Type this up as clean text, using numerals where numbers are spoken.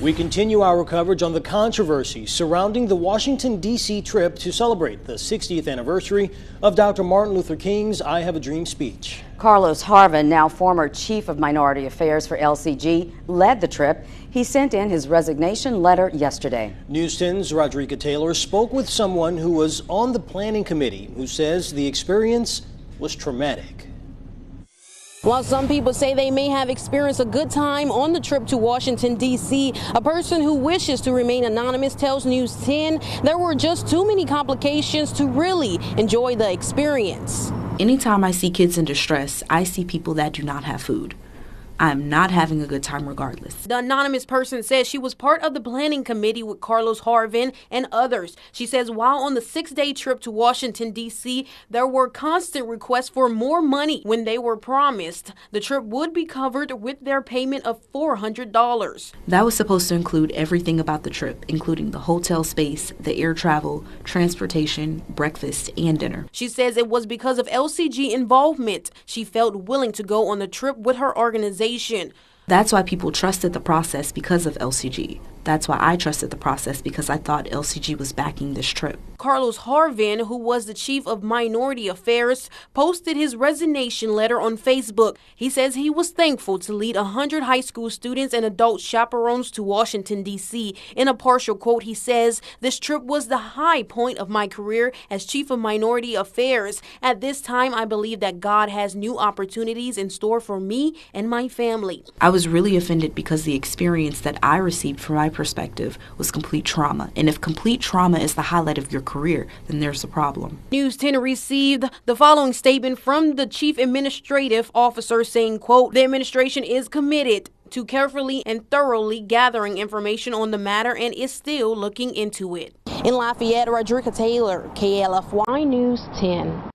We continue our coverage on the controversy surrounding the Washington, D.C. trip to celebrate the 60th anniversary of Dr. Martin Luther King's I Have a Dream speech. Carlos Harvin, now former Chief of Minority Affairs for LCG, led the trip. He sent in his resignation letter yesterday. News 10's Rodrika Taylor spoke with someone who was on the planning committee who says the experience was traumatic. While some people say they may have experienced a good time on the trip to Washington, D.C., a person who wishes to remain anonymous tells News 10 there were just too many complications to really enjoy the experience. Anytime I see kids in distress, I see people that do not have food. I'm not having a good time regardless. The anonymous person says she was part of the planning committee with Carlos Harvin and others. She says while on the 6-day trip to Washington, D.C., there were constant requests for more money when they were promised the trip would be covered with their payment of $400. That was supposed to include everything about the trip, including the hotel space, the air travel, transportation, breakfast, and dinner. She says it was because of LCG involvement she felt willing to go on the trip with her organization. That's why people trusted the process because of LCG. That's why I trusted the process because I thought LCG was backing this trip. Carlos Harvin, who was the Chief of Minority Affairs, posted his resignation letter on Facebook. He says he was thankful to lead 100 high school students and adult chaperones to Washington, D.C. In a partial quote, he says, "This trip was the high point of my career as Chief of Minority Affairs. At this time, I believe that God has new opportunities in store for me and my family." I was really offended because the experience that I received from my perspective was complete trauma. And if complete trauma is the highlight of your career, then there's a problem. News 10 received the following statement from the Chief Administrative Officer saying, quote, "The administration is committed to carefully and thoroughly gathering information on the matter and is still looking into it." In Lafayette, Rodrika Taylor, KLFY News 10.